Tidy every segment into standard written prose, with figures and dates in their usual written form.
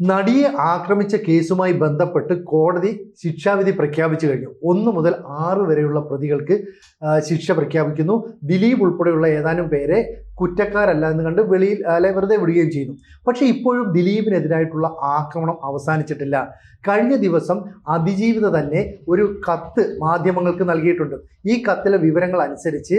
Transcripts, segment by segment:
നടിയെ ആക്രമിച്ച കേസുമായി ബന്ധപ്പെട്ട് കോടതി ശിക്ഷാവിധി പ്രഖ്യാപിച്ചു കഴിഞ്ഞു. 1 മുതൽ 6 വരെയുള്ള പ്രതികൾക്ക് ശിക്ഷ പ്രഖ്യാപിക്കുന്നു. ദിലീപ് ഉൾപ്പെടെയുള്ള ഏതാനും പേരെ കുറ്റക്കാരല്ല എന്ന് കണ്ട് വെളിയിൽ വെറുതെ വിടുകയും ചെയ്യുന്നു. പക്ഷേ ഇപ്പോഴും ദിലീപിനെതിരായിട്ടുള്ള ആക്രമണം അവസാനിച്ചിട്ടില്ല. കഴിഞ്ഞ ദിവസം അതിജീവിത തന്നെ ഒരു കത്ത് മാധ്യമങ്ങൾക്ക് നൽകിയിട്ടുണ്ട്. ഈ കത്തിലെ വിവരങ്ങൾ അനുസരിച്ച്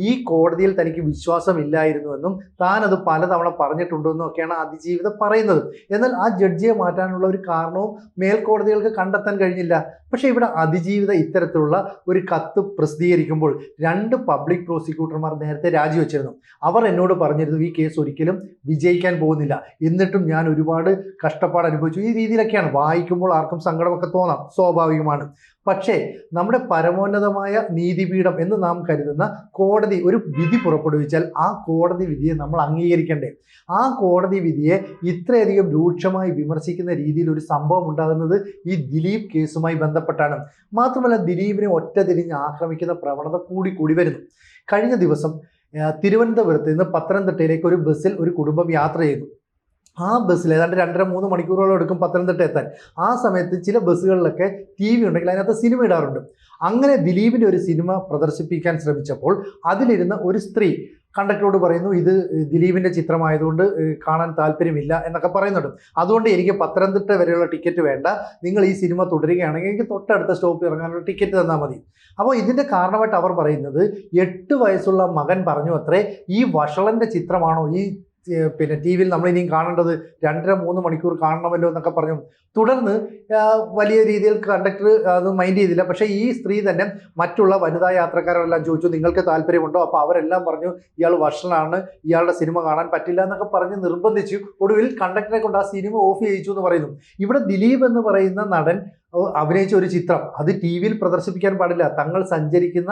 ഈ കോടതിയിൽ തനിക്ക് വിശ്വാസമില്ലായിരുന്നുവെന്നും താൻ അത് പലതവണ പറഞ്ഞിട്ടുണ്ടെന്നും ഒക്കെയാണ് അതിജീവിത പറയുന്നത്. എന്നാൽ ആ ജഡ്ജിയെ മാറ്റാനുള്ള ഒരു കാരണവും മേൽക്കോടതികൾക്ക് കണ്ടെത്താൻ കഴിഞ്ഞില്ല. പക്ഷേ ഇവിടെ അതിജീവിത ഇത്തരത്തിലുള്ള ഒരു കത്ത് പ്രസിദ്ധീകരിക്കുമ്പോൾ 2 പബ്ലിക് പ്രോസിക്യൂട്ടർമാർ നേരത്തെ രാജിവെച്ചിരുന്നു. അവർ എന്നോട് പറഞ്ഞിരുന്നു ഈ കേസ് ഒരിക്കലും വിജയിക്കാൻ പോകുന്നില്ല, എന്നിട്ടും ഞാൻ ഒരുപാട് കഷ്ടപ്പാട് അനുഭവിച്ചു. ഈ രീതിയിലൊക്കെയാണ്. വായിക്കുമ്പോൾ ആർക്കും സങ്കടമൊക്കെ തോന്നാം, സ്വാഭാവികമാണ്. പക്ഷേ നമ്മുടെ പരമോന്നതമായ നീതിപീഠം എന്ന് നാം കരുതുന്ന കോടതി ഒരു വിധി പുറപ്പെടുവിച്ചാൽ ആ കോടതി വിധിയെ നമ്മൾ അംഗീകരിക്കണ്ടേ? ആ കോടതി വിധിയെ ഇത്രയധികം രൂക്ഷമായി വിമർശിക്കുന്ന രീതിയിൽ ഒരു സംഭവം ഉണ്ടാകുന്നത് ഈ ദിലീപ് കേസുമായി ബന്ധപ്പെട്ടാണ്. മാത്രമല്ല, ദിലീപിനെ ഒറ്റ തിരിഞ്ഞ് ആക്രമിക്കുന്ന പ്രവണത കൂടി വരുന്നു. കഴിഞ്ഞ ദിവസം തിരുവനന്തപുരത്ത് നിന്ന് പത്തനംതിട്ടയിലേക്ക് ഒരു ബസ്സിൽ ഒരു കുടുംബം യാത്ര ചെയ്തു. ആ ബസ്സിൽ ഏതാണ്ട് 2.5-3 മണിക്കൂറോളം എടുക്കും പത്തനംതിട്ട എത്താൻ. ആ സമയത്ത് ചില ബസ്സുകളിലൊക്കെ TV ഉണ്ടെങ്കിൽ അതിനകത്ത് സിനിമ ഇടാറുണ്ട്. അങ്ങനെ ദിലീപിൻ്റെ ഒരു സിനിമ പ്രദർശിപ്പിക്കാൻ ശ്രമിച്ചപ്പോൾ അതിലിരുന്ന ഒരു സ്ത്രീ കണ്ടക്ടറോട് പറയുന്നു, ഇത് ദിലീപിൻ്റെ ചിത്രമായതുകൊണ്ട് കാണാൻ താല്പര്യമില്ല എന്നൊക്കെ പറയുന്നുണ്ട്. അതുകൊണ്ട് എനിക്ക് പത്തനംതിട്ട വരെയുള്ള ടിക്കറ്റ് വേണ്ട, നിങ്ങൾ ഈ സിനിമ തുടരുകയാണെങ്കിൽ എനിക്ക് തൊട്ടടുത്ത സ്റ്റോപ്പിൽ ഇറങ്ങാനുള്ള ടിക്കറ്റ് തന്നാൽ മതി. അപ്പോൾ ഇതിൻ്റെ കാരണമായിട്ട് അവർ പറയുന്നത് 8 വയസ്സുള്ള മകൻ പറഞ്ഞു അത്രേ, ഈ വഷളൻ്റെ ചിത്രമാണോ ഈ TV നമ്മൾ ഇനിയും കാണേണ്ടത്, 2.5-3 മണിക്കൂർ കാണണമല്ലോ എന്നൊക്കെ പറഞ്ഞു. തുടർന്ന് വലിയ രീതിയിൽ കണ്ടക്ടർ അത് മൈൻഡ് ചെയ്തില്ല. പക്ഷേ ഈ സ്ത്രീ തന്നെ മറ്റുള്ള വനിതാ യാത്രക്കാരെല്ലാം ചോദിച്ചു, നിങ്ങൾക്ക് താല്പര്യമുണ്ടോ? അപ്പോൾ അവരെല്ലാം പറഞ്ഞു ഇയാൾ വഷളാണ്, ഇയാളുടെ സിനിമ കാണാൻ പറ്റില്ല എന്നൊക്കെ പറഞ്ഞ് നിർബന്ധിച്ചു. ഒടുവിൽ കണ്ടക്ടറെ കൊണ്ട് ആ സിനിമ ഓഫ് ചെയ്യിച്ചു എന്ന് പറയുന്നു. ഇവിടെ ദിലീപ് എന്ന് പറയുന്ന നടൻ അഭിനയിച്ച ഒരു ചിത്രം അത് TV പ്രദർശിപ്പിക്കാൻ പാടില്ല, തങ്ങൾ സഞ്ചരിക്കുന്ന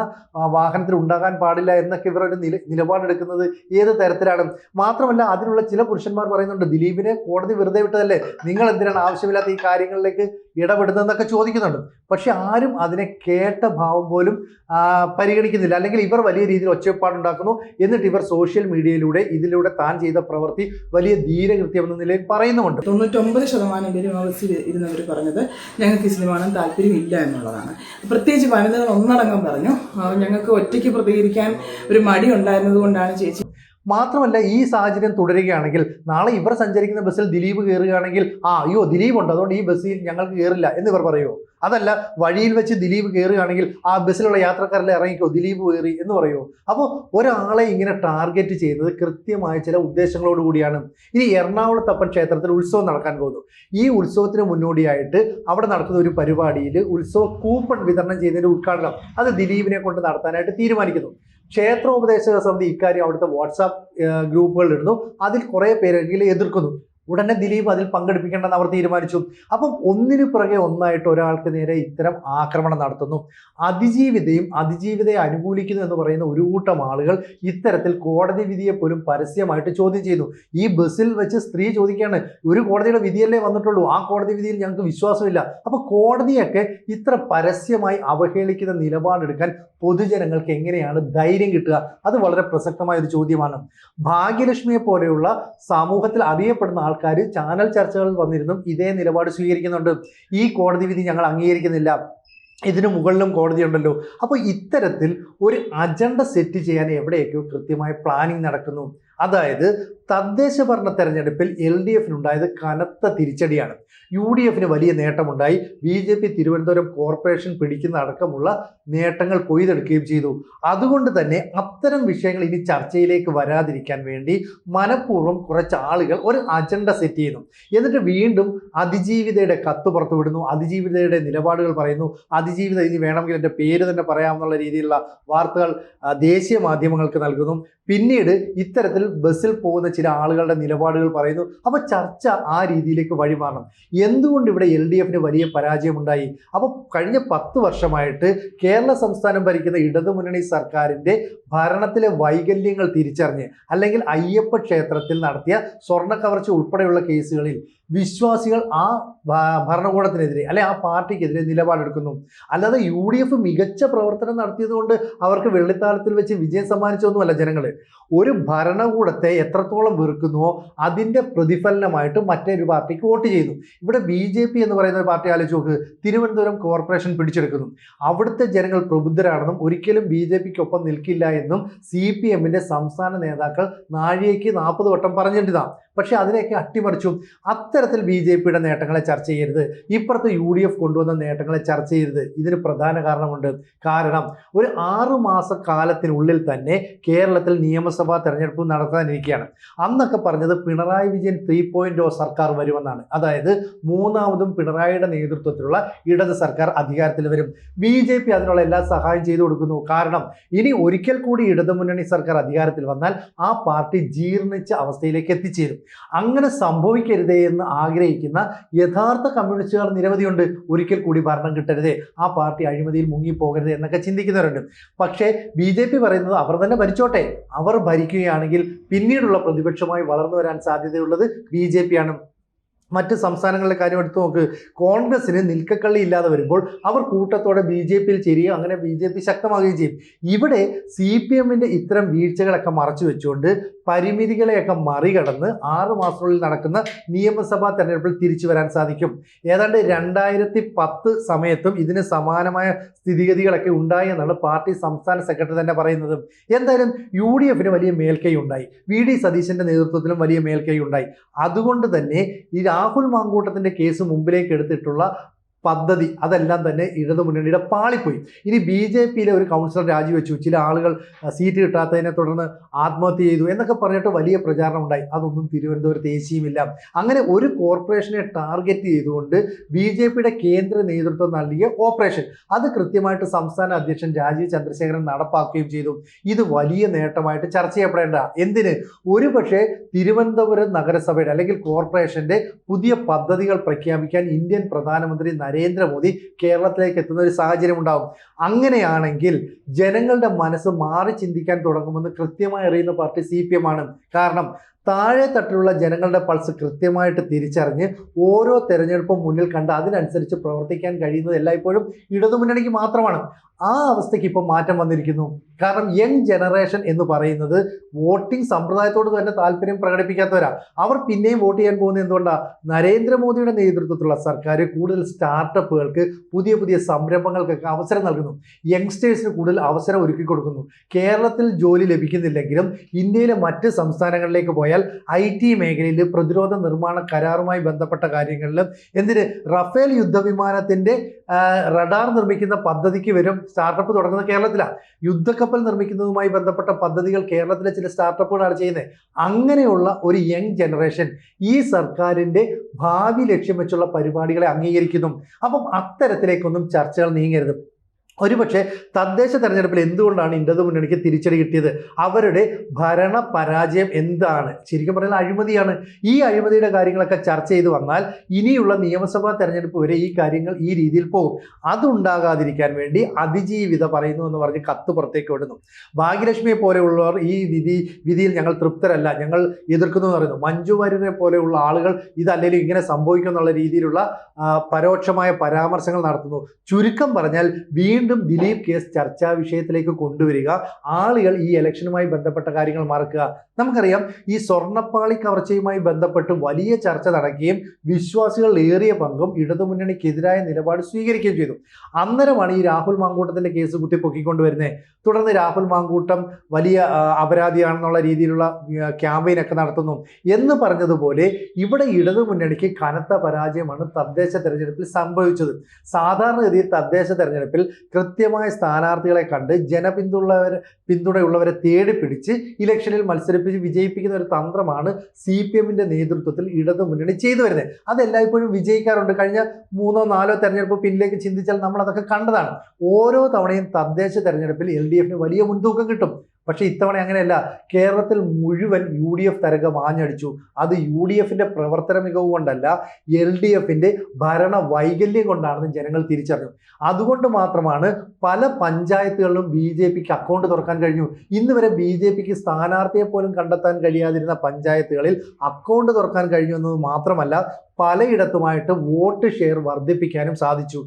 വാഹനത്തിൽ ഉണ്ടാകാൻ പാടില്ല എന്നൊക്കെ ഇവരൊരു നിലപാടെടുക്കുന്നത് ഏത് തരത്തിലാണ്? മാത്രമല്ല, അതിനുള്ള ചില പുരുഷന്മാർ പറയുന്നുണ്ട്, ദിലീപിനെ കോടതി വെറുതെ വിട്ടതല്ലേ, നിങ്ങൾ എന്തിനാണ് ആവശ്യമില്ലാത്ത ഈ കാര്യങ്ങളിലേക്ക് ഇടപെടുന്നതെന്നൊക്കെ ചോദിക്കുന്നുണ്ട്. പക്ഷെ ആരും അതിനെ കേട്ട ഭാവം പോലും പരിഗണിക്കുന്നില്ല. അല്ലെങ്കിൽ ഇവർ വലിയ രീതിയിൽ ഒച്ചപ്പാടുണ്ടാക്കുന്നു. എന്നിട്ട് ഇവർ സോഷ്യൽ മീഡിയയിലൂടെ ഇതിലൂടെ താൻ ചെയ്ത പ്രവൃത്തി വലിയ ധീരകൃത്യം എന്ന നിലയിൽ പറയുന്നുമുണ്ട്. 99% പേരും ആ ബസ്സിൽ ഇരുന്നവർ പറഞ്ഞത് ഞങ്ങൾക്ക് ഈ സിനിമ കാണാൻ താല്പര്യമില്ല എന്നുള്ളതാണ്. പ്രത്യേകിച്ച് വനിതകൾ ഒന്നടങ്കം പറഞ്ഞു ഞങ്ങൾക്ക് ഒറ്റയ്ക്ക് പ്രതികരിക്കാൻ ഒരു മടി ഉണ്ടായിരുന്നത് കൊണ്ടാണ് ചേച്ചി. മാത്രമല്ല, ഈ സാഹചര്യം തുടരുകയാണെങ്കിൽ നാളെ ഇവർ സഞ്ചരിക്കുന്ന ബസ്സിൽ ദിലീപ് കയറുകയാണെങ്കിൽ അയ്യോ ദിലീപ് ഉണ്ട് അതുകൊണ്ട് ഈ ബസ്സിൽ ഞങ്ങൾക്ക് കയറില്ല എന്നിവർ പറയുമോ? അതല്ല, വഴിയിൽ വെച്ച് ദിലീപ് കയറുകയാണെങ്കിൽ ആ ബസ്സിലുള്ള യാത്രക്കാരെല്ലാം ഇറങ്ങിക്കോ, ദിലീപ് കയറി എന്ന് പറയുമോ? അപ്പോൾ ഒരാളെ ഇങ്ങനെ ടാർഗറ്റ് ചെയ്യുന്നത് കൃത്യമായ ചില ഉദ്ദേശങ്ങളോട് കൂടിയാണ്. ഇനി എറണാകുളത്തപ്പൻ ക്ഷേത്രത്തിൽ ഉത്സവം നടക്കാൻ പോകുന്നു. ഈ ഉത്സവത്തിന് മുന്നോടിയായിട്ട് അവിടെ നടക്കുന്ന ഒരു പരിപാടിയിൽ ഉത്സവ കൂപ്പൺ വിതരണം ചെയ്യുന്നതിൻ്റെ ഉദ്ഘാടനം അത് ദിലീപിനെ കൊണ്ട് നടത്താനായിട്ട് തീരുമാനിക്കുന്നു. ക്ഷേത്രോപദേശക സമിതി ഇക്കാര്യം അവിടുത്തെ വാട്സാപ്പ് ഗ്രൂപ്പുകളിൽ ഇടുന്നു. അതിൽ കുറേ പേരെങ്കിലും എതിർക്കുന്നു. ഉടനെ ദിലീപ് അതിൽ പങ്കെടുപ്പിക്കേണ്ടെന്ന് അവർ തീരുമാനിച്ചു. അപ്പം ഒന്നിനു പുറകെ ഒന്നായിട്ട് ഒരാൾക്ക് നേരെ ഇത്തരം ആക്രമണം നടത്തുന്നു. അതിജീവിതയെ അനുകൂലിക്കുന്നു എന്ന് പറയുന്ന ഒരു കൂട്ടം ആളുകൾ ഇത്തരത്തിൽ കോടതി വിധിയെ പോലും പരസ്യമായിട്ട് ചോദ്യം ചെയ്യുന്നു. ഈ ബസ്സിൽ വെച്ച് സ്ത്രീ ചോദിക്കുകയാണ്, ഒരു കോടതിയുടെ വിധിയല്ലേ വന്നിട്ടുള്ളൂ, ആ കോടതി വിധിയിൽ ഞങ്ങൾക്ക് വിശ്വാസമില്ല. അപ്പോൾ കോടതിയൊക്കെ ഇത്ര പരസ്യമായി അവഹേളിക്കുന്ന നിലപാടെടുക്കാൻ പൊതുജനങ്ങൾക്ക് എങ്ങനെയാണ് ധൈര്യം കിട്ടുക? അത് വളരെ പ്രസക്തമായ ഒരു ചോദ്യമാണ്. ഭാഗ്യലക്ഷ്മിയെ പോലെയുള്ള സമൂഹത്തിൽ അറിയപ്പെടുന്ന ആൾക്കാർ ചാനൽ ചർച്ചകളിൽ വന്നിരുന്നും ഇതേ നിലപാട് സ്വീകരിക്കുന്നുണ്ട്. ഈ കോടതി വിധി ഞങ്ങൾ അംഗീകരിക്കുന്നില്ല, ഇതിനു മുകളിലും കോടതിയുണ്ടല്ലോ. അപ്പോൾ ഇത്തരത്തിൽ ഒരു അജണ്ട സെറ്റ് ചെയ്യാൻ എവിടെയൊക്കെയോ കൃത്യമായ പ്ലാനിങ് നടക്കുന്നു. അതായത് തദ്ദേശ ഭരണ തെരഞ്ഞെടുപ്പിൽ LDFിനുണ്ടായത് കനത്ത തിരിച്ചടിയാണ്. UDFിന് വലിയ നേട്ടമുണ്ടായി. BJP തിരുവനന്തപുരം കോർപ്പറേഷൻ പിടിക്കുന്ന അടക്കമുള്ള നേട്ടങ്ങൾ കൊയ്തെടുക്കുകയും ചെയ്തു. അതുകൊണ്ട് തന്നെ അത്തരം വിഷയങ്ങൾ ഇനി ചർച്ചയിലേക്ക് വരാതിരിക്കാൻ വേണ്ടി മനഃപൂർവ്വം കുറച്ച് ആളുകൾ ഒരു അജണ്ട സെറ്റ് ചെയ്യുന്നു. എന്നിട്ട് വീണ്ടും അതിജീവിതയുടെ കത്ത് പുറത്തുവിടുന്നു. അതിജീവിതയുടെ നിലപാടുകൾ പറയുന്നു. അതിജീവിത ഇനി വേണമെങ്കിൽ എൻ്റെ പേര് തന്നെ പറയാമെന്നുള്ള രീതിയിലുള്ള വാർത്തകൾ ദേശീയ മാധ്യമങ്ങൾക്ക് നൽകുന്നു. പിന്നീട് ഇത്തരത്തിൽ ബസ്സിൽ പോകുന്ന ചില ആളുകളുടെ നിലപാടുകൾ പറയുന്നു. അപ്പോൾ ചർച്ച ആ രീതിയിലേക്ക് വഴിമാറണം. എന്തുകൊണ്ട് ഇവിടെ LDFിന് വലിയ പരാജയമുണ്ടായി? അപ്പോൾ കഴിഞ്ഞ 10 വർഷമായിട്ട് കേരള സംസ്ഥാനം ഭരിക്കുന്ന ഇടതുമുന്നണി സർക്കാരിൻ്റെ ഭരണത്തിലെ വൈകല്യങ്ങൾ തിരിച്ചറിഞ്ഞ് അല്ലെങ്കിൽ അയ്യപ്പ ക്ഷേത്രത്തിൽ നടത്തിയ സ്വർണ്ണ കവർച്ച ഉൾപ്പെടെയുള്ള കേസുകളിൽ വിശ്വാസികൾ ആ ഭരണകൂടത്തിനെതിരെ അല്ലെ ആ പാർട്ടിക്കെതിരെ നിലപാടെടുക്കുന്നു. അല്ലാതെ UDF മികച്ച പ്രവർത്തനം നടത്തിയതുകൊണ്ട് അവർക്ക് വെള്ളിത്താളത്തിൽ വെച്ച് വിജയം സമ്മാനിച്ചൊന്നുമല്ല ജനങ്ങൾ. ഒരു ഭരണകൂടത്തെ എത്രത്തോളം വെറുക്കുന്നുവോ അതിൻ്റെ പ്രതിഫലനമായിട്ട് മറ്റൊരു പാർട്ടിക്ക് വോട്ട് ചെയ്യുന്നു. ഇവിടെ BJP എന്ന് പറയുന്ന ഒരു പാർട്ടി ആലോചിച്ച് നോക്ക്, തിരുവനന്തപുരം കോർപ്പറേഷൻ പിടിച്ചെടുക്കുന്നു. അവിടുത്തെ ജനങ്ങൾ പ്രബുദ്ധരാണെന്നും ഒരിക്കലും BJPക്കൊപ്പം നിൽക്കില്ല എന്നും CPMന്റെ സംസ്ഥാന നേതാക്കൾ നാഴികയ്ക്ക് 40 വട്ടം പറഞ്ഞിട്ടാണ്. പക്ഷെ അതിനെയൊക്കെ അട്ടിമറിച്ചു. അത്തരത്തിൽ BJPയുടെ നേട്ടങ്ങളെ ചർച്ച ചെയ്യരുത്, ഇപ്പുറത്ത് UDF കൊണ്ടുവന്ന നേട്ടങ്ങളെ ചർച്ച ചെയ്യരുത്. ഇതിന് പ്രധാന കാരണമുണ്ട്. കാരണം ഒരു 6 മാസക്കാലത്തിനുള്ളിൽ തന്നെ കേരളത്തിൽ നിയമസഭാ തെരഞ്ഞെടുപ്പ് നടത്താനിരിക്കുകയാണ്. അന്നൊക്കെ പറഞ്ഞത് പിണറായി വിജയൻ 3.0 സർക്കാർ വരുമെന്നാണ്. അതായത് മൂന്നാമതും പിണറായിയുടെ നേതൃത്വത്തിലുള്ള ഇടത് സർക്കാർ അധികാരത്തിൽ വരും. BJP അതിനുള്ള എല്ലാ സഹായം ചെയ്തു കൊടുക്കുന്നു. കാരണം ഇനി ഒരിക്കൽ കൂടി ഇടതുമുന്നണി സർക്കാർ അധികാരത്തിൽ വന്നാൽ ആ പാർട്ടി ജീർണിച്ച അവസ്ഥയിലേക്ക് എത്തിച്ചേരും. അങ്ങനെ സംഭവിക്കരുതേ എന്ന് ആഗ്രഹിക്കുന്ന യഥാർത്ഥ കമ്മ്യൂണിസ്റ്റുകാർ നിരവധിയുണ്ട്. ഒരിക്കൽ കൂടി ഭരണം കിട്ടരുതേ, ആ പാർട്ടി അഴിമതിയിൽ മുങ്ങിപ്പോകരുത് എന്നൊക്കെ ചിന്തിക്കുന്നവരുണ്ട്. പക്ഷേ BJP പറയുന്നത് അവർ തന്നെ ഭരിച്ചോട്ടെ, അവർ ഭരിക്കുകയാണെങ്കിൽ പിന്നീടുള്ള പ്രതിപക്ഷമായി വളർന്നു വരാൻ സാധ്യതയുള്ളത് BJP ആണ്. മറ്റ് സംസ്ഥാനങ്ങളിലെ കാര്യം എടുത്തു നോക്ക്, കോൺഗ്രസിന് നിൽക്കക്കള്ളി ഇല്ലാതെ വരുമ്പോൾ അവർ കൂട്ടത്തോടെ BJPയിൽ ചേരുകയും അങ്ങനെ BJP ശക്തമാകുകയും ചെയ്യും. ഇവിടെ CPMന്റെ ഇത്തരം വീഴ്ചകളൊക്കെ മറച്ചു വെച്ചുകൊണ്ട് പരിമിതികളെയൊക്കെ മറികടന്ന് 6 മാസത്തിനുള്ളിൽ നടക്കുന്ന നിയമസഭാ തെരഞ്ഞെടുപ്പിൽ തിരിച്ചു വരാൻ സാധിക്കും. ഏതാണ്ട് 2010 സമയത്തും ഇതിന് സമാനമായ സ്ഥിതിഗതികളൊക്കെ ഉണ്ടായി എന്നാണ് പാർട്ടി സംസ്ഥാന സെക്രട്ടറി തന്നെ പറയുന്നത്. എന്തായാലും UDFന് വലിയ മേൽക്കൈ ഉണ്ടായി, VD സതീശന്റെ നേതൃത്വത്തിലും വലിയ മേൽക്കൈ ഉണ്ടായി. അതുകൊണ്ട് തന്നെ ഈ രാഹുൽ മാങ്കൂട്ടത്തിന്റെ കേസ് മുമ്പിലേക്ക് എടുത്തിട്ടുള്ള പദ്ധതി അതെല്ലാം തന്നെ ഇടതുമുന്നണിയുടെ പാളിപ്പോയി. ഇനി BJPയിലെ ഒരു കൗൺസിലർ രാജിവെച്ചു, ചില ആളുകൾ സീറ്റ് കിട്ടാത്തതിനെ തുടർന്ന് ആത്മഹത്യ ചെയ്തു എന്നൊക്കെ പറഞ്ഞിട്ട് വലിയ പ്രചാരണം ഉണ്ടായി. അതൊന്നും തിരുവനന്തപുരത്ത് ഏശിയുമില്ല. അങ്ങനെ ഒരു കോർപ്പറേഷനെ ടാർഗറ്റ് ചെയ്തുകൊണ്ട് BJPയുടെ കേന്ദ്ര നേതൃത്വം നൽകിയ ഓപ്പറേഷൻ അത് കൃത്യമായിട്ട് സംസ്ഥാന അധ്യക്ഷൻ രാജീവ് ചന്ദ്രശേഖരൻ നടപ്പാക്കുകയും ചെയ്തു. ഇത് വലിയ നേട്ടമായിട്ട് ചർച്ച ചെയ്യപ്പെടേണ്ട. എന്തിന്? ഒരുപക്ഷെ തിരുവനന്തപുരം നഗരസഭയുടെ അല്ലെങ്കിൽ കോർപ്പറേഷന്റെ പുതിയ പദ്ധതികൾ പ്രഖ്യാപിക്കാൻ ഇന്ത്യൻ പ്രധാനമന്ത്രി നരേന്ദ്രമോദി കേരളത്തിലേക്ക് എത്തുന്ന ഒരു സാഹചര്യം ഉണ്ടാകും. അങ്ങനെയാണെങ്കിൽ ജനങ്ങളുടെ മനസ്സ് മാറി ചിന്തിക്കാൻ തുടങ്ങുമെന്ന് കൃത്യമായി അറിയുന്ന പാർട്ടി CPM ആണ്. കാരണം താഴെ തട്ടിലുള്ള ജനങ്ങളുടെ പൾസ് കൃത്യമായിട്ട് തിരിച്ചറിഞ്ഞ് ഓരോ തെരഞ്ഞെടുപ്പും മുന്നിൽ കണ്ട് അതിനനുസരിച്ച് പ്രവർത്തിക്കാൻ കഴിയുന്നത് എല്ലായ്പ്പോഴും ഇടതുമുന്നണിക്ക് മാത്രമാണ്. ആ അവസ്ഥയ്ക്ക് ഇപ്പോൾ മാറ്റം വന്നിരിക്കുന്നു. കാരണം യങ് ജനറേഷൻ എന്ന് പറയുന്നത് വോട്ടിംഗ് സമ്പ്രദായത്തോട് തന്നെ താല്പര്യം പ്രകടിപ്പിക്കാത്തവരാണ്. അവർ പിന്നെയും വോട്ട് ചെയ്യാൻ പോകുന്നത് എന്തുകൊണ്ടാണ്? നരേന്ദ്രമോദിയുടെ നേതൃത്വത്തിലുള്ള സർക്കാർ കൂടുതൽ സ്റ്റാർട്ടപ്പുകൾക്ക് പുതിയ പുതിയ സംരംഭങ്ങൾക്കൊക്കെ അവസരം നൽകുന്നു. യങ്സ്റ്റേഴ്സിന് കൂടുതൽ അവസരം ഒരുക്കി കൊടുക്കുന്നു. കേരളത്തിൽ ജോലി ലഭിക്കുന്നില്ലെങ്കിലും ഇന്ത്യയിലെ മറ്റ് സംസ്ഥാനങ്ങളിലേക്ക് പോയാൽ IT മേഖലയിൽ പ്രതിരോധ നിർമ്മാണ കരാറുമായി ബന്ധപ്പെട്ട കാര്യങ്ങളിലും എന്തിന് റഫേൽ യുദ്ധവിമാനത്തിന്റെ റഡാർ നിർമ്മിക്കുന്ന പദ്ധതിക്ക് വരും സ്റ്റാർട്ടപ്പ് തുടങ്ങുന്നത് കേരളത്തിലാണ്. യുദ്ധക്കപ്പൽ നിർമ്മിക്കുന്നതുമായി ബന്ധപ്പെട്ട പദ്ധതികൾ കേരളത്തിലെ ചില സ്റ്റാർട്ടപ്പുകളാണ് ചെയ്യുന്നത്. അങ്ങനെയുള്ള ഒരു യങ് ജനറേഷൻ ഈ സർക്കാരിൻ്റെ ഭാവി ലക്ഷ്യം വെച്ചുള്ള പരിപാടികളെ അംഗീകരിക്കുന്നു. അപ്പം അത്തരത്തിലേക്കൊന്നും ചർച്ചകൾ നീങ്ങരുത്. ഒരുപക്ഷെ തദ്ദേശ തെരഞ്ഞെടുപ്പിൽ എന്തുകൊണ്ടാണ് ഇടതുമുന്നണിക്ക് തിരിച്ചടി കിട്ടിയത്? അവരുടെ ഭരണ പരാജയം എന്താണ്? ശരിക്കും പറഞ്ഞാൽ അഴിമതിയാണ്. ഈ അഴിമതിയുടെ കാര്യങ്ങളൊക്കെ ചർച്ച ചെയ്ത് വന്നാൽ ഇനിയുള്ള നിയമസഭാ തെരഞ്ഞെടുപ്പ് വരെ ഈ കാര്യങ്ങൾ ഈ രീതിയിൽ പോകും. അതുണ്ടാകാതിരിക്കാൻ വേണ്ടി അതിജീവിത പറയുന്നു എന്ന് പറഞ്ഞ് കത്ത് പുറത്തേക്ക് വിടുന്നു. ഭാഗ്യലക്ഷ്മിയെ പോലെയുള്ളവർ ഈ വിധിയിൽ ഞങ്ങൾ തൃപ്തരല്ല, ഞങ്ങൾ എതിർക്കുന്നു എന്ന് പറയുന്നു. മഞ്ജു വാര്യരെ പോലെയുള്ള ആളുകൾ ഇതല്ലെങ്കിൽ ഇങ്ങനെ സംഭവിക്കും എന്നുള്ള രീതിയിലുള്ള പരോക്ഷമായ പരാമർശങ്ങൾ നടത്തുന്നു. ചുരുക്കം പറഞ്ഞാൽ വീണ്ടും ദിലീപ് കേസ് ചർച്ചാ വിഷയത്തിലേക്ക് കൊണ്ടുവരിക, ആളുകൾ ഈ ഇലക്ഷനുമായി ബന്ധപ്പെട്ട കാര്യങ്ങൾ മറക്കുക. നമുക്കറിയാം ഈ സ്വർണ്ണപ്പാളി കവർച്ചയുമായി ബന്ധപ്പെട്ട് വലിയ ചർച്ച നടക്കുകയും വിശ്വാസികൾ ഏറിയ പങ്കും ഇടതുമുന്നണിക്കെതിരായ നിലപാട് സ്വീകരിക്കുകയും ചെയ്തു. അന്നേരമാണ് ഈ രാഹുൽ മാങ്കൂട്ടത്തിന്റെ കേസ് കുത്തിപ്പൊക്കിക്കൊണ്ടുവരുന്നത്. തുടർന്ന് രാഹുൽ മാങ്കൂട്ടം വലിയ അപരാധിയാണെന്നുള്ള രീതിയിലുള്ള ക്യാമ്പയിനൊക്കെ നടത്തുന്നു എന്ന് പറഞ്ഞതുപോലെ ഇവിടെ ഇടതുമുന്നണിക്ക് കനത്ത പരാജയമാണ് തദ്ദേശ തെരഞ്ഞെടുപ്പിൽ സംഭവിച്ചത്. സാധാരണഗതിയിൽ തദ്ദേശ തെരഞ്ഞെടുപ്പിൽ കൃത്യമായ സ്ഥാനാർത്ഥികളെ കണ്ട് പിന്തുണയുള്ളവരെ തേടി പിടിച്ച് ഇലക്ഷനിൽ മത്സരിപ്പിച്ച് വിജയിപ്പിക്കുന്ന ഒരു തന്ത്രമാണ് CPMന്റെ നേതൃത്വത്തിൽ ഇടതുമുന്നണി ചെയ്തു വരുന്നത്. അതെല്ലായ്പ്പോഴും വിജയിക്കാറുണ്ട്. കഴിഞ്ഞ 3-4 തെരഞ്ഞെടുപ്പ് പിന്നിലേക്ക് ചിന്തിച്ചാൽ നമ്മൾ അതൊക്കെ കണ്ടതാണ്. ഓരോ തവണയും തദ്ദേശ തെരഞ്ഞെടുപ്പിൽ LDFന് വലിയ മുൻതൂക്കം കിട്ടും. പക്ഷേ ഇത്തവണ അങ്ങനെയല്ല. കേരളത്തിൽ മുഴുവൻ UDF തരംഗം ആഞ്ഞടിച്ചു. അത് UDFന്റെ പ്രവർത്തന മികവ് കൊണ്ടല്ല, LDFന്റെ ഭരണ വൈകല്യം കൊണ്ടാണെന്ന് ജനങ്ങൾ തിരിച്ചറിഞ്ഞു. അതുകൊണ്ട് മാത്രമാണ് പല പഞ്ചായത്തുകളിലും BJPക്ക് അക്കൗണ്ട് തുറക്കാൻ കഴിഞ്ഞു. ഇന്ന് വരെ BJPക്ക് സ്ഥാനാർത്ഥിയെ പോലും കണ്ടെത്താൻ കഴിയാതിരുന്ന പഞ്ചായത്തുകളിൽ അക്കൗണ്ട് തുറക്കാൻ കഴിഞ്ഞു എന്നത് മാത്രമല്ല, പലയിടത്തുമായിട്ട് വോട്ട് ഷെയർ വർദ്ധിപ്പിക്കാനും സാധിച്ചു.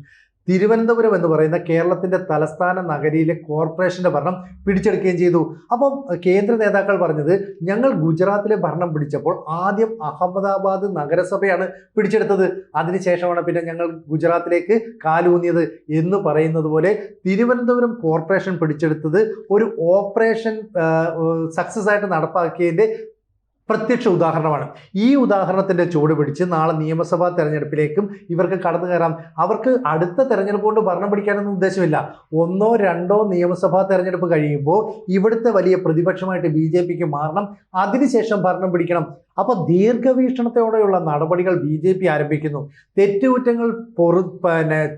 തിരുവനന്തപുരം എന്ന് പറയുന്ന കേരളത്തിന്റെ തലസ്ഥാന നഗരിയിലെ കോർപ്പറേഷന്റെ ഭരണം പിടിച്ചെടുക്കുകയും ചെയ്തു. അപ്പം കേന്ദ്ര നേതാക്കൾ പറഞ്ഞത്, ഞങ്ങൾ ഗുജറാത്തിലെ ഭരണം പിടിച്ചപ്പോൾ ആദ്യം അഹമ്മദാബാദ് നഗരസഭയാണ് പിടിച്ചെടുത്തത്, അതിനുശേഷമാണ് പിന്നെ ഞങ്ങൾ ഗുജറാത്തിലേക്ക് കാലൂന്നിയത് എന്ന് പറയുന്നത് പോലെ തിരുവനന്തപുരം കോർപ്പറേഷൻ പിടിച്ചെടുത്തത് ഒരു ഓപ്പറേഷൻ സക്സസ് ആയിട്ട് നടപ്പാക്കിയതിന്റെ പ്രത്യക്ഷ ഉദാഹരണമാണ്. ഈ ഉദാഹരണത്തിന്റെ ചുവട് പിടിച്ച് നാളെ നിയമസഭാ തെരഞ്ഞെടുപ്പിലേക്കും ഇവർക്ക് കടന്നു കയറാം. അവർക്ക് അടുത്ത തെരഞ്ഞെടുപ്പ് കൊണ്ട് ഭരണം പിടിക്കാനൊന്നും ഉദ്ദേശമില്ല. 1 or 2 നിയമസഭാ തെരഞ്ഞെടുപ്പ് കഴിയുമ്പോൾ ഇവിടുത്തെ വലിയ പ്രതിപക്ഷമായിട്ട് BJPക്ക് മാറണം, അതിനുശേഷം ഭരണം പിടിക്കണം. അപ്പോൾ ദീർഘവീക്ഷണത്തോടെയുള്ള നടപടികൾ BJP ആരംഭിക്കുന്നു. തെറ്റുകുറ്റങ്ങൾ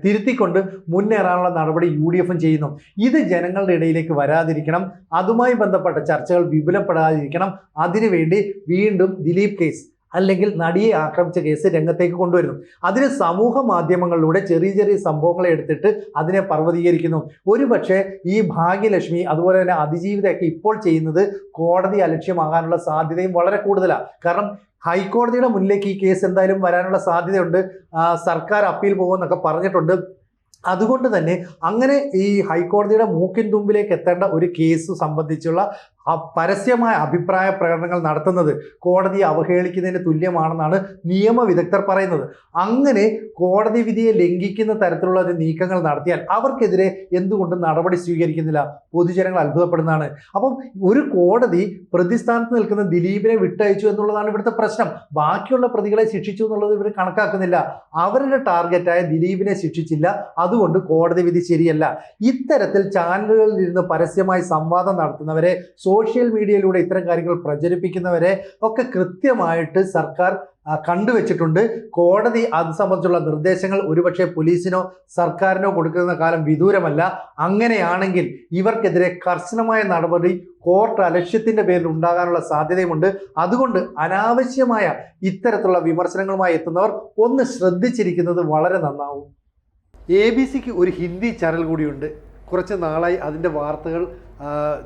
തിരുത്തിക്കൊണ്ട് മുന്നേറാനുള്ള നടപടി UDFും ചെയ്യുന്നു. ഇത് ജനങ്ങളുടെ ഇടയിലേക്ക് വരാതിരിക്കണം, അതുമായി ബന്ധപ്പെട്ട ചർച്ചകൾ വിപുലപ്പെടാതിരിക്കണം. അതിനുവേണ്ടി വീണ്ടും ദിലീപ് കേസ് അല്ലെങ്കിൽ നടിയെ ആക്രമിച്ച കേസ് രംഗത്തേക്ക് കൊണ്ടുവരുന്നു. അതിന് സമൂഹ മാധ്യമങ്ങളിലൂടെ ചെറിയ ചെറിയ സംഭവങ്ങളെ എടുത്തിട്ട് അതിനെ പർവ്വതീകരിക്കുന്നു. ഒരുപക്ഷെ ഈ ഭാഗ്യലക്ഷ്മി അതുപോലെ തന്നെ അതിജീവിതയൊക്കെ ഇപ്പോൾ ചെയ്യുന്നത് കോടതി അലക്ഷ്യമാകാനുള്ള സാധ്യതയും വളരെ കൂടുതലാണ്. കാരണം ഹൈക്കോടതിയുടെ മുന്നിലേക്ക് ഈ കേസ് എന്തായാലും വരാനുള്ള സാധ്യതയുണ്ട്. സർക്കാർ അപ്പീൽ പോകുമെന്നൊക്കെ പറഞ്ഞിട്ടുണ്ട്. അതുകൊണ്ട് തന്നെ അങ്ങനെ ഈ ഹൈക്കോടതിയുടെ മൂക്കിൻ തുമ്പിലേക്ക് എത്തേണ്ട ഒരു കേസ് സംബന്ധിച്ചുള്ള പരസ്യമായ അഭിപ്രായ പ്രകടനങ്ങൾ നടത്തുന്നത് കോടതിയെ അവഹേളിക്കുന്നതിന് തുല്യമാണെന്നാണ് നിയമവിദഗ്ധർ പറയുന്നത്. അങ്ങനെ കോടതി വിധിയെ ലംഘിക്കുന്ന തരത്തിലുള്ള ഒരു നീക്കങ്ങൾ നടത്തിയാൽ അവർക്കെതിരെ എന്തുകൊണ്ട് നടപടി സ്വീകരിക്കുന്നില്ല? പൊതുജനങ്ങൾ അത്ഭുതപ്പെടുന്നതാണ്. അപ്പം ഒരു കോടതി പ്രതിസ്ഥാനത്ത് നിൽക്കുന്ന ദിലീപിനെ വിട്ടയച്ചു എന്നുള്ളതാണ് ഇവിടുത്തെ പ്രശ്നം. ബാക്കിയുള്ള പ്രതികളെ ശിക്ഷിച്ചു എന്നുള്ളത് ഇവർ കണക്കാക്കുന്നില്ല. അവരുടെ ടാർഗറ്റായ ദിലീപിനെ ശിക്ഷിച്ചില്ല, അതുകൊണ്ട് കോടതി വിധി ശരിയല്ല. ഇത്തരത്തിൽ ചാനലുകളിൽ ഇരുന്ന് പരസ്യമായി സംവാദം നടത്തുന്നവരെ, സോഷ്യൽ മീഡിയയിലൂടെ ഇത്തരം കാര്യങ്ങൾ പ്രചരിപ്പിക്കുന്നവരെ ഒക്കെ കൃത്യമായിട്ട് സർക്കാർ കണ്ടുവച്ചിട്ടുണ്ട്. കോടതി അത് സംബന്ധിച്ചുള്ള നിർദ്ദേശങ്ങൾ ഒരുപക്ഷെ പോലീസിനോ സർക്കാരിനോ കൊടുക്കുന്ന കാലം വിദൂരമല്ല. അങ്ങനെയാണെങ്കിൽ ഇവർക്കെതിരെ കർശനമായ നടപടി കോർട്ട് അലക്ഷ്യത്തിന്റെ പേരിൽ ഉണ്ടാകാനുള്ള സാധ്യതയുമുണ്ട്. അതുകൊണ്ട് അനാവശ്യമായ ഇത്തരത്തിലുള്ള വിമർശനങ്ങളുമായി എത്തുന്നവർ ഒന്ന് ശ്രദ്ധിച്ചിരിക്കുന്നത് വളരെ നന്നാവും. ABCക്ക് ഒരു ഹിന്ദി ചാനൽ കൂടിയുണ്ട്. കുറച്ച് നാളായി അതിൻ്റെ വാർത്തകൾ,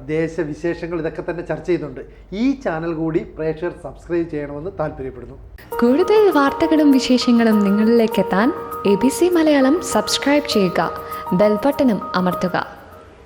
ദേശവിശേഷങ്ങൾ ഇതൊക്കെ തന്നെ ചർച്ച ചെയ്യുന്നുണ്ട്. ഈ ചാനൽ കൂടി പ്രേക്ഷകർ സബ്സ്ക്രൈബ് ചെയ്യണമെന്ന് താല്പര്യപ്പെടുന്നു. കൂടുതൽ വാർത്തകളും വിശേഷങ്ങളും നിങ്ങളിലേക്ക് എത്താൻ ABC മലയാളം സബ്സ്ക്രൈബ് ചെയ്യുക, ബെൽ ബട്ടണും അമർത്തുക.